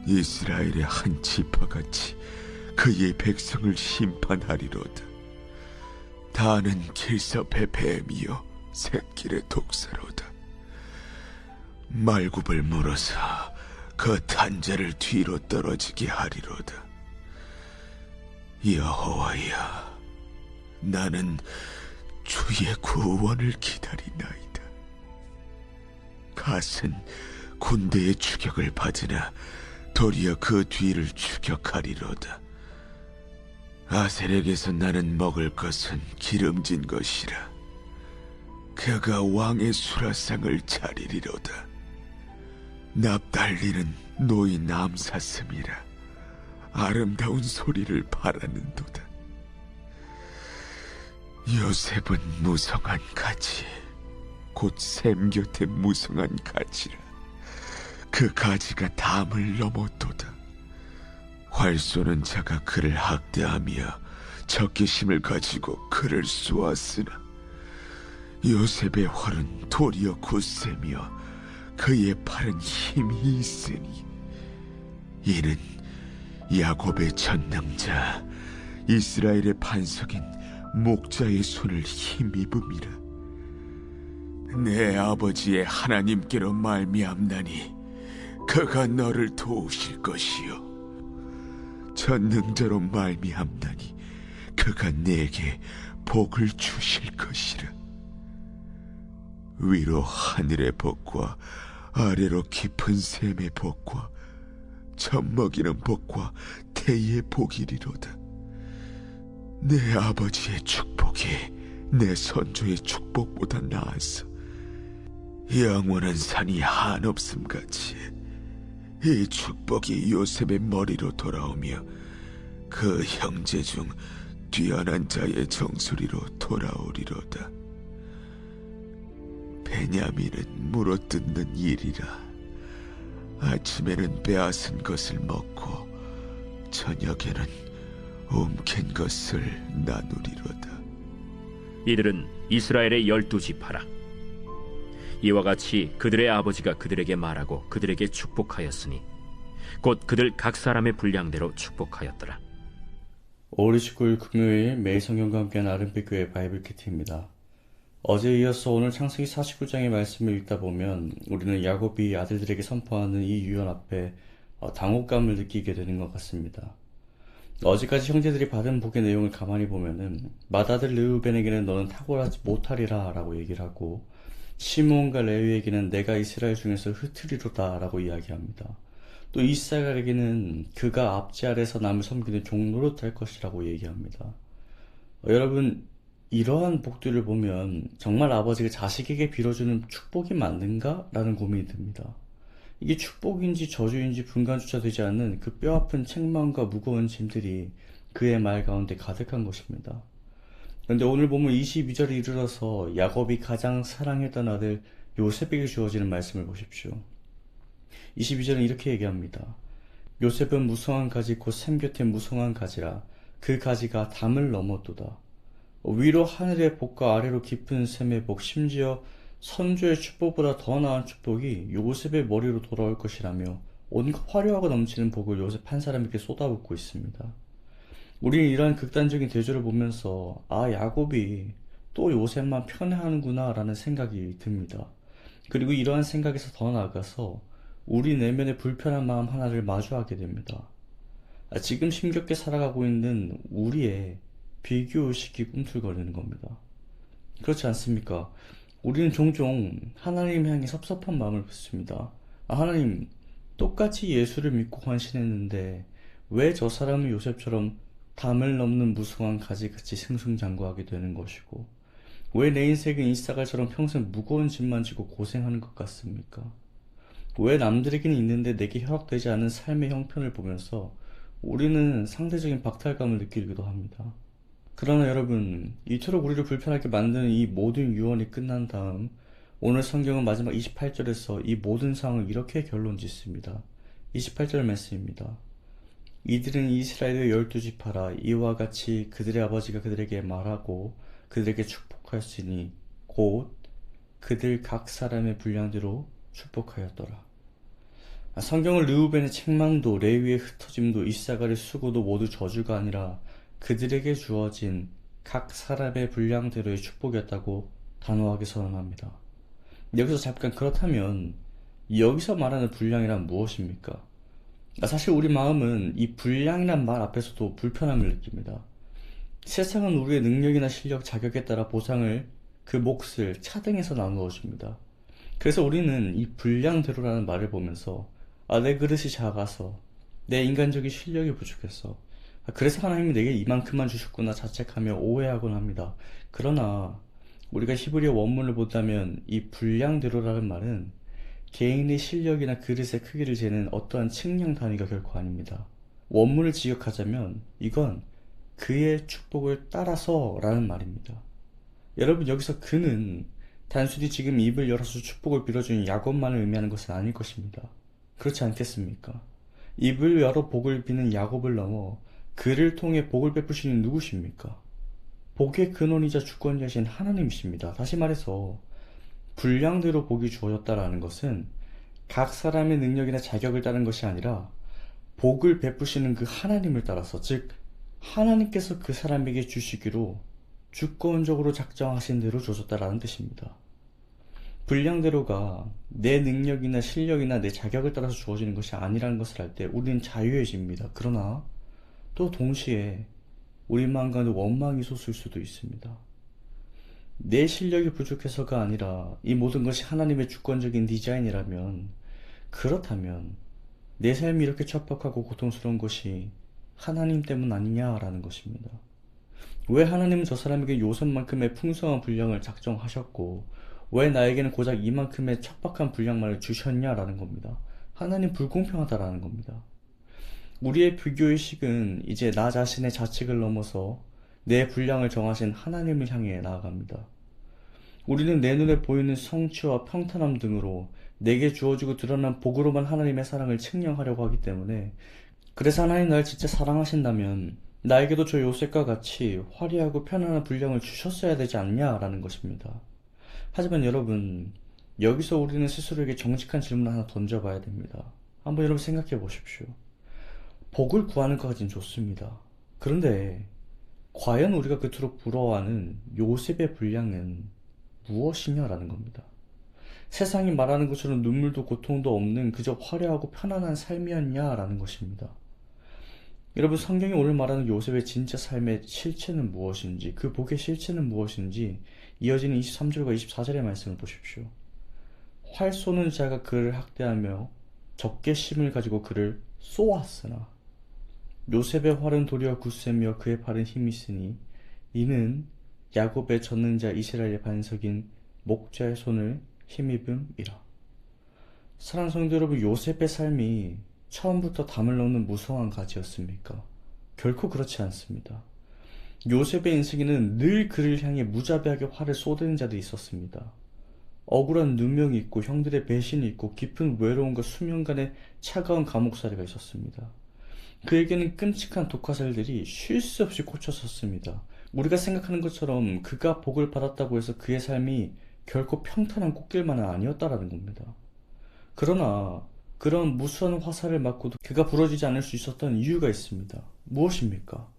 이스라엘의 한 지파같이 그의 백성을 심판하리로다. 다는 길섭의 뱀이요 샛길의 독사로다. 말굽을 물어서 그 탄자를 뒤로 떨어지게 하리로다. 여호와야, 나는 주의 구원을 기다리나이다. 갓은 군대의 추격을 받으나 도리어 그 뒤를 추격하리로다. 아셀에게서 나는 먹을 것은 기름진 것이라. 그가 왕의 수라상을 차리리로다. 납달리는 노인 암사슴이라. 아름다운 소리를 바라는도다. 요셉은 무성한 가지, 곧 샘 곁에 무성한 가지라. 그 가지가 담을 넘었도다. 활 쏘는 자가 그를 학대하며 적개심을 가지고 그를 쏘았으나 요셉의 활은 도리어 굳세며 그의 팔은 힘이 있으니 이는 야곱의 전능자 이스라엘의 반석인 목자의 손을 힘입음이라. 내 아버지의 하나님께로 말미암나니 그가 너를 도우실 것이요 전능자로 말미암나니 그가 내게 복을 주실 것이라. 위로 하늘의 복과 아래로 깊은 샘의 복과 젖먹이는 복과 태의 복이리로다. 내 아버지의 축복이 내 선조의 축복보다 나아서 영원한 산이 한없음같이 이 축복이 요셉의 머리로 돌아오며 그 형제 중 뛰어난 자의 정수리로 돌아오리로다. 베냐민은 물어뜯는 일이라. 아침에는 빼앗은 것을 먹고 저녁에는 움킨 것을 나누리로다. 이들은 이스라엘의 12지파라. 이와 같이 그들의 아버지가 그들에게 말하고 그들에게 축복하였으니 곧 그들 각 사람의 분량대로 축복하였더라. 5월 29일 금요일 매일 성경과 함께하는 아름빛교회 바이블 키트입니다. 어제에 이어서 오늘 창세기 49장의 말씀을 읽다 보면 우리는 야곱이 아들들에게 선포하는 이 유언 앞에 당혹감을 느끼게 되는 것 같습니다. 어제까지 형제들이 받은 복의 내용을 가만히 보면은 맏아들 르우벤에게는 너는 탁월하지 못하리라 라고 얘기를 하고 시므온과 레위에게는 내가 이스라엘 중에서 흩으리로다 라고 이야기합니다. 또 이사갈에게는 그가 앞지 아래서 남을 섬기는 종노릇할 것이라고 얘기합니다. 여러분, 이러한 복들을 보면 정말 아버지가 자식에게 빌어주는 축복이 맞는가? 라는 고민이 듭니다. 이게 축복인지 저주인지 분간조차 되지 않는 그 뼈아픈 책망과 무거운 짐들이 그의 말 가운데 가득한 것입니다. 그런데 오늘 보면 22절에 이르러서 야곱이 가장 사랑했던 아들 요셉에게 주어지는 말씀을 보십시오. 22절은 이렇게 얘기합니다. 요셉은 무성한 가지 곧 샘 곁에 무성한 가지라. 그 가지가 담을 넘었도다. 위로 하늘의 복과 아래로 깊은 샘의 복, 심지어 선조의 축복보다 더 나은 축복이 요셉의 머리로 돌아올 것이라며 온갖 화려하고 넘치는 복을 요셉 한 사람에게 쏟아붓고 있습니다. 우리는 이러한 극단적인 대조를 보면서 야곱이 또 요셉만 편애하는구나 라는 생각이 듭니다. 그리고 이러한 생각에서 더 나아가서 우리 내면의 불편한 마음 하나를 마주하게 됩니다. 지금 힘겹게 살아가고 있는 우리의 비교의식이 꿈틀거리는 겁니다. 그렇지 않습니까? 우리는 종종 하나님 향해 섭섭한 마음을 품습니다. 하나님, 똑같이 예수를 믿고 헌신했는데 왜 저 사람은 요셉처럼 담을 넘는 무성한 가지같이 승승장구하게 되는 것이고 왜 내 인생은 이사갈처럼 평생 무거운 짐만 지고 고생하는 것 같습니까? 왜 남들에게는 있는데 내게 허락되지 않은 삶의 형편을 보면서 우리는 상대적인 박탈감을 느끼기도 합니다. 그러나 여러분, 이토록 우리를 불편하게 만드는 이 모든 유언이 끝난 다음 오늘 성경은 마지막 28절에서 이 모든 상황을 이렇게 결론 짓습니다. 28절 말씀입니다. 이들은 이스라엘의 12지파라. 이와 같이 그들의 아버지가 그들에게 말하고 그들에게 축복하였으니 곧 그들 각 사람의 분량대로 축복하였더라. 성경은 르우벤의 책망도 레위의 흩어짐도 이사갈의 수고도 모두 저주가 아니라 그들에게 주어진 각 사람의 분량대로의 축복이었다고 단호하게 선언합니다. 여기서 잠깐 그렇다면 여기서 말하는 분량이란 무엇입니까? 사실 우리 마음은 이 분량이란 말 앞에서도 불편함을 느낍니다. 세상은 우리의 능력이나 실력, 자격에 따라 보상을 그 몫을 차등해서 나누어 줍니다. 그래서 우리는 이 분량대로라는 말을 보면서 내 그릇이 작아서 내 인간적인 실력이 부족해서 그래서 하나님이 내게 이만큼만 주셨구나 자책하며 오해하곤 합니다. 그러나 우리가 히브리어 원문을 본다면 이 분량대로라는 말은 개인의 실력이나 그릇의 크기를 재는 어떠한 측량 단위가 결코 아닙니다. 원문을 직역하자면 이건 그의 축복을 따라서 라는 말입니다. 여러분, 여기서 그는 단순히 지금 입을 열어서 축복을 빌어주는 야곱만을 의미하는 것은 아닐 것입니다. 그렇지 않겠습니까? 입을 열어 복을 비는 야곱을 넘어 그를 통해 복을 베푸시는 누구십니까? 복의 근원이자 주권자이신 하나님이십니다. 다시 말해서 분량대로 복이 주어졌다라는 것은 각 사람의 능력이나 자격을 따른 것이 아니라 복을 베푸시는 그 하나님을 따라서, 즉 하나님께서 그 사람에게 주시기로 주권적으로 작정하신 대로 주어졌다라는 뜻입니다. 분량대로가 내 능력이나 실력이나 내 자격을 따라서 주어지는 것이 아니라는 것을 알 때 우리는 자유해집니다. 그러나 또 동시에 우리 마음 가운데 원망이 솟을 수도 있습니다. 내 실력이 부족해서가 아니라 이 모든 것이 하나님의 주권적인 디자인이라면, 그렇다면 내 삶이 이렇게 척박하고 고통스러운 것이 하나님 때문 아니냐라는 것입니다. 왜 하나님은 저 사람에게 요셉만큼의 풍성한 분량을 작정하셨고 왜 나에게는 고작 이만큼의 척박한 분량만을 주셨냐라는 겁니다. 하나님 불공평하다라는 겁니다. 우리의 비교의식은 이제 나 자신의 자책을 넘어서 내 분량을 정하신 하나님을 향해 나아갑니다. 우리는 내 눈에 보이는 성취와 평탄함 등으로 내게 주어지고 드러난 복으로만 하나님의 사랑을 측량하려고 하기 때문에, 그래서 하나님 나를 진짜 사랑하신다면 나에게도 저 요셉과 같이 화려하고 편안한 분량을 주셨어야 되지 않냐라는 것입니다. 하지만 여러분, 여기서 우리는 스스로에게 정직한 질문을 하나 던져봐야 됩니다. 한번 여러분 생각해 보십시오. 복을 구하는 것까진 좋습니다. 그런데 과연 우리가 그토록 부러워하는 요셉의 분량은 무엇이냐라는 겁니다. 세상이 말하는 것처럼 눈물도 고통도 없는 그저 화려하고 편안한 삶이었냐라는 것입니다. 여러분, 성경이 오늘 말하는 요셉의 진짜 삶의 실체는 무엇인지, 그 복의 실체는 무엇인지 이어지는 23절과 24절의 말씀을 보십시오. 활 쏘는 자가 그를 학대하며 적개심을 가지고 그를 쏘았으나 요셉의 활은 도리어 굳세며 그의 팔은 힘이 있으니 이는 야곱의 젖는 자 이스라엘의 반석인 목자의 손을 힘입음이라. 사랑하는 성도 여러분, 요셉의 삶이 처음부터 담을 넣는 무성한 가지였습니까? 결코 그렇지 않습니다. 요셉의 인생에는 늘 그를 향해 무자비하게 활을 쏘대는 자들이 있었습니다. 억울한 누명이 있고 형들의 배신이 있고 깊은 외로움과 수년간의 차가운 감옥살이가 있었습니다. 그에게는 끔찍한 독화살들이 쉴 수 없이 꽂혔었습니다. 우리가 생각하는 것처럼 그가 복을 받았다고 해서 그의 삶이 결코 평탄한 꽃길만은 아니었다라는 겁니다. 그러나 그런 무수한 화살을 맞고도 그가 부러지지 않을 수 있었던 이유가 있습니다. 무엇입니까?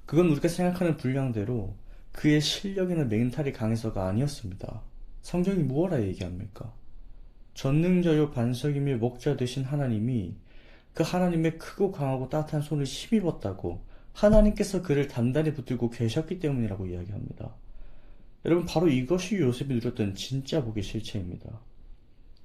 그건 우리가 생각하는 분량대로 그의 실력이나 멘탈이 강해서가 아니었습니다. 성경이 무엇라 얘기합니까? 전능자요 반석이며 목자 되신 하나님이 그 하나님의 크고 강하고 따뜻한 손을 힘입었다고, 하나님께서 그를 단단히 붙들고 계셨기 때문이라고 이야기합니다. 여러분, 바로 이것이 요셉이 누렸던 진짜 복의 실체입니다.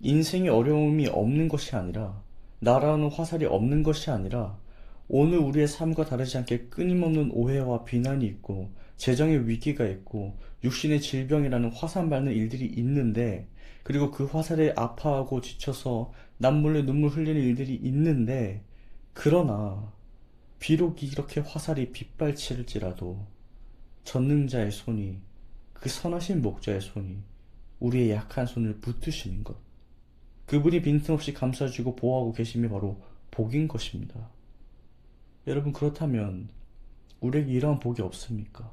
인생의 어려움이 없는 것이 아니라, 날아오는 화살이 없는 것이 아니라, 오늘 우리의 삶과 다르지 않게 끊임없는 오해와 비난이 있고 재정의 위기가 있고 육신의 질병이라는 화산 밟는 일들이 있는데, 그리고 그 화살에 아파하고 지쳐서 남몰래 눈물 흘리는 일들이 있는데, 그러나 비록 이렇게 화살이 빗발칠지라도 전능자의 손이, 그 선하신 목자의 손이 우리의 약한 손을 붙드시는 것, 그분이 빈틈없이 감싸주고 보호하고 계심이 바로 복인 것입니다. 여러분, 그렇다면 우리에게 이러한 복이 없습니까?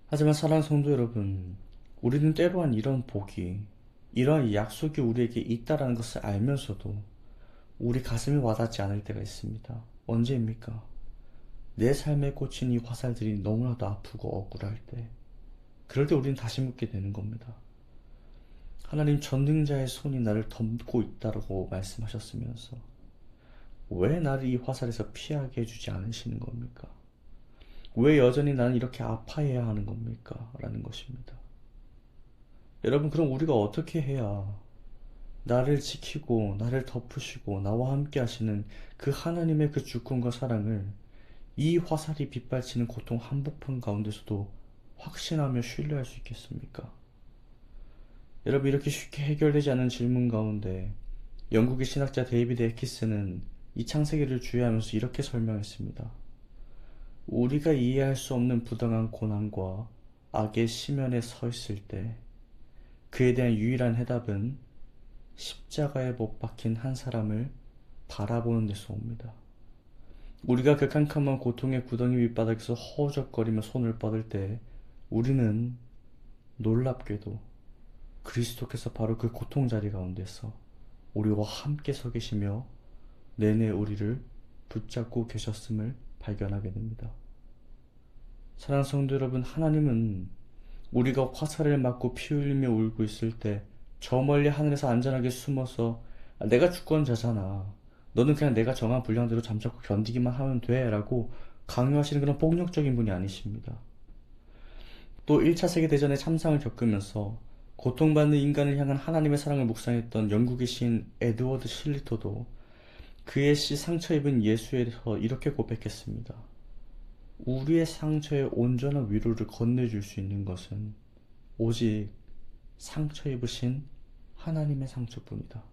하지만 사랑하는 성도 여러분, 우리는 때로한 이런 복이, 이러한 약속이 우리에게 있다라는 것을 알면서도 우리 가슴이 와닿지 않을 때가 있습니다. 언제입니까? 내 삶에 꽂힌 이 화살들이 너무나도 아프고 억울할 때, 그럴 때 우리는 다시 묻게 되는 겁니다. 하나님 전능자의 손이 나를 덮고 있다고 말씀하셨으면서 왜 나를 이 화살에서 피하게 해주지 않으시는 겁니까? 왜 여전히 나는 이렇게 아파해야 하는 겁니까? 라는 것입니다. 여러분, 그럼 우리가 어떻게 해야 나를 지키고 나를 덮으시고 나와 함께 하시는 그 하나님의 그 주권과 사랑을 이 화살이 빗발치는 고통 한복판 가운데서도 확신하며 신뢰할 수 있겠습니까? 여러분, 이렇게 쉽게 해결되지 않은 질문 가운데 영국의 신학자 데이비드 에키스는 이 창세기를 주의하면서 이렇게 설명했습니다. 우리가 이해할 수 없는 부당한 고난과 악의 심연에 서 있을 때 그에 대한 유일한 해답은 십자가에 못 박힌 한 사람을 바라보는 데서 옵니다. 우리가 그 캄캄한 고통의 구덩이 밑바닥에서 허우적거리며 손을 뻗을 때 우리는 놀랍게도 그리스도께서 바로 그 고통 자리 가운데서 우리와 함께 서 계시며 내내 우리를 붙잡고 계셨음을 발견하게 됩니다. 사랑하는 성도 여러분, 하나님은 우리가 화살을 맞고 피 흘리며 울고 있을 때 저 멀리 하늘에서 안전하게 숨어서 내가 주권자잖아, 너는 그냥 내가 정한 분량대로 잠자코 견디기만 하면 돼 라고 강요하시는 그런 폭력적인 분이 아니십니다. 또 1차 세계대전의 참상을 겪으면서 고통받는 인간을 향한 하나님의 사랑을 묵상했던 영국의 시인 에드워드 실리토도 그의 시 상처 입은 예수에 대해서 이렇게 고백했습니다. 우리의 상처에 온전한 위로를 건네줄 수 있는 것은 오직 상처 입으신 하나님의 상처뿐이다.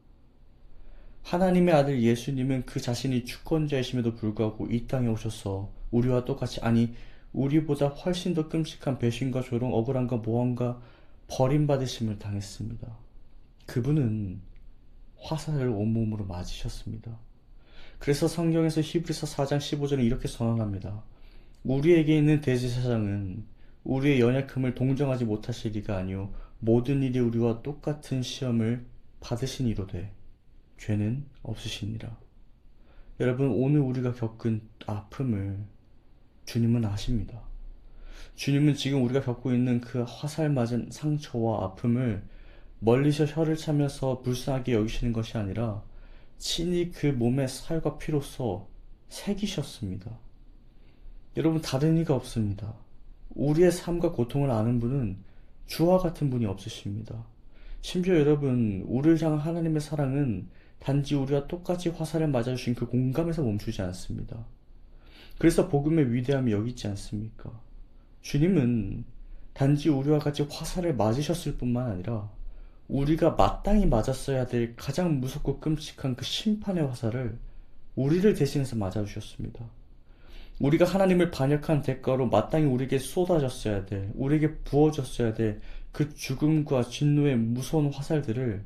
하나님의 아들 예수님은 그 자신이 주권자이심에도 불구하고 이 땅에 오셔서 우리와 똑같이, 아니 우리보다 훨씬 더 끔찍한 배신과 조롱, 억울함과 모함과 버림받으심을 당했습니다. 그분은 화살을 온몸으로 맞으셨습니다. 그래서 성경에서 히브리서 4장 15절에 이렇게 선언합니다. 우리에게 있는 대제사장은 우리의 연약함을 동정하지 못하실 리가 아니요 모든 일이 우리와 똑같은 시험을 받으신 이로되 죄는 없으시니라. 여러분, 오늘 우리가 겪은 아픔을 주님은 아십니다. 주님은 지금 우리가 겪고 있는 그 화살 맞은 상처와 아픔을 멀리서 혀를 차면서 불쌍하게 여기시는 것이 아니라 친히 그 몸의 살과 피로써 새기셨습니다. 여러분, 다른 이가 없습니다. 우리의 삶과 고통을 아는 분은 주와 같은 분이 없으십니다. 심지어 여러분, 우리를 향한 하나님의 사랑은 단지 우리와 똑같이 화살을 맞아주신 그 공감에서 멈추지 않습니다. 그래서 복음의 위대함이 여기 있지 않습니까? 주님은 단지 우리와 같이 화살을 맞으셨을 뿐만 아니라 우리가 마땅히 맞았어야 될 가장 무섭고 끔찍한 그 심판의 화살을 우리를 대신해서 맞아주셨습니다. 우리가 하나님을 반역한 대가로 마땅히 우리에게 쏟아졌어야 될, 우리에게 부어졌어야 될 그 죽음과 진노의 무서운 화살들을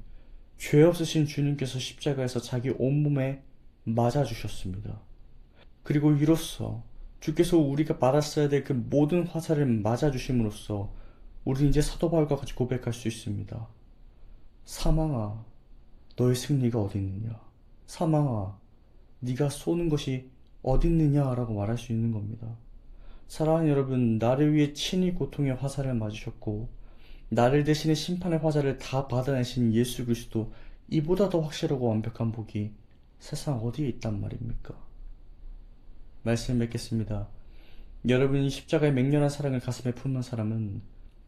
죄 없으신 주님께서 십자가에서 자기 온몸에 맞아주셨습니다. 그리고 이로써 주께서 우리가 받았어야 될 그 모든 화살을 맞아주심으로써 우리는 이제 사도 바울과 같이 고백할 수 있습니다. 사망아, 너의 승리가 어디 있느냐? 사망아, 네가 쏘는 것이 어디 있느냐? 라고 말할 수 있는 겁니다. 사랑하는 여러분, 나를 위해 친히 고통의 화살을 맞으셨고 나를 대신해 심판의 화살을 다 받아내신 예수 그리스도, 이보다 더 확실하고 완벽한 복이 세상 어디에 있단 말입니까? 말씀 맺겠습니다. 여러분이 십자가의 맹렬한 사랑을 가슴에 품는 사람은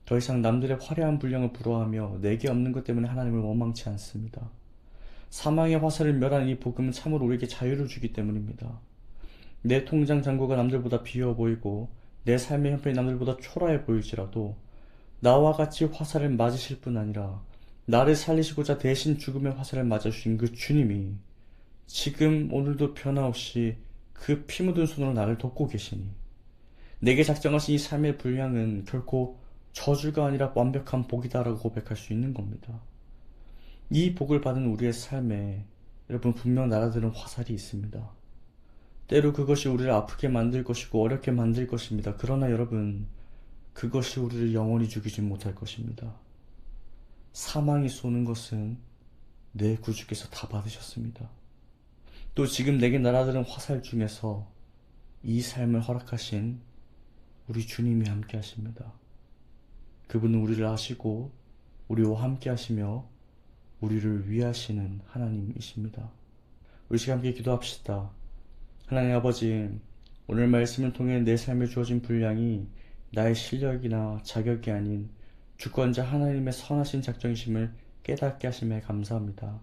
더 이상 남들의 화려한 분량을 부러워하며 내게 없는 것 때문에 하나님을 원망치 않습니다. 사망의 화살을 멸하는 이 복음은 참으로 우리에게 자유를 주기 때문입니다. 내 통장 잔고가 남들보다 비어 보이고 내 삶의 형편이 남들보다 초라해 보일지라도 나와 같이 화살을 맞으실 뿐 아니라 나를 살리시고자 대신 죽음의 화살을 맞아주신 그 주님이 지금 오늘도 변함없이 그 피 묻은 손으로 나를 돕고 계시니 내게 작정하신 이 삶의 분량은 결코 저주가 아니라 완벽한 복이다라고 고백할 수 있는 겁니다. 이 복을 받은 우리의 삶에 여러분, 분명 날아드는 화살이 있습니다. 때로 그것이 우리를 아프게 만들 것이고 어렵게 만들 것입니다. 그러나 여러분, 그것이 우리를 영원히 죽이지 못할 것입니다. 사망이 쏘는 것은 내 구주께서 다 받으셨습니다. 또 지금 내게 날아드는 화살 중에서 이 삶을 허락하신 우리 주님이 함께 하십니다. 그분은 우리를 아시고 우리와 함께 하시며 우리를 위하시는 하나님이십니다. 우리 시간 함께 기도합시다. 하나님 아버지, 오늘 말씀을 통해 내 삶에 주어진 분량이 나의 실력이나 자격이 아닌 주권자 하나님의 선하신 작정이심을 깨닫게 하심에 감사합니다.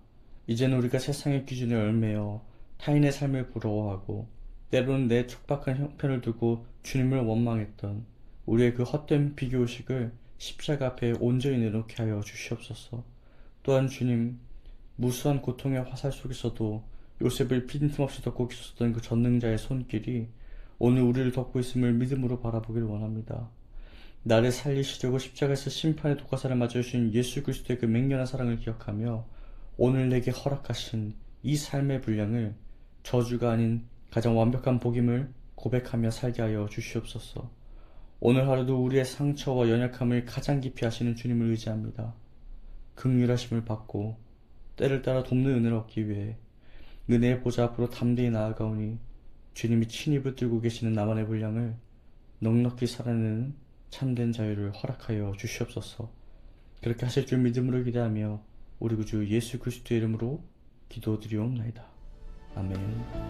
이제는 우리가 세상의 기준에 얽매여 타인의 삶을 부러워하고 때로는 내 촉박한 형편을 두고 주님을 원망했던 우리의 그 헛된 비교의식을 십자가 앞에 온전히 내놓게 하여 주시옵소서. 또한 주님, 무수한 고통의 화살 속에서도 요셉을 빈틈없이 덮고 계셨던 그 전능자의 손길이 오늘 우리를 덮고 있음을 믿음으로 바라보기를 원합니다. 나를 살리시려고 십자가에서 심판의 독화살을 맞아주신 예수 그리스도의 그 맹렬한 사랑을 기억하며 오늘 내게 허락하신 이 삶의 분량을 저주가 아닌 가장 완벽한 복임을 고백하며 살게 하여 주시옵소서. 오늘 하루도 우리의 상처와 연약함을 가장 깊이 아시는 주님을 의지합니다. 긍휼하심을 받고 때를 따라 돕는 은혜를 얻기 위해 은혜의 보좌 앞으로 담대히 나아가오니 주님이 친히 붙들고 계시는 나만의 분량을 넉넉히 살아내는 참된 자유를 허락하여 주시옵소서. 그렇게 하실 줄 믿음으로 기대하며 우리 구주 예수 그리스도의 이름으로 기도드리옵나이다. 아멘.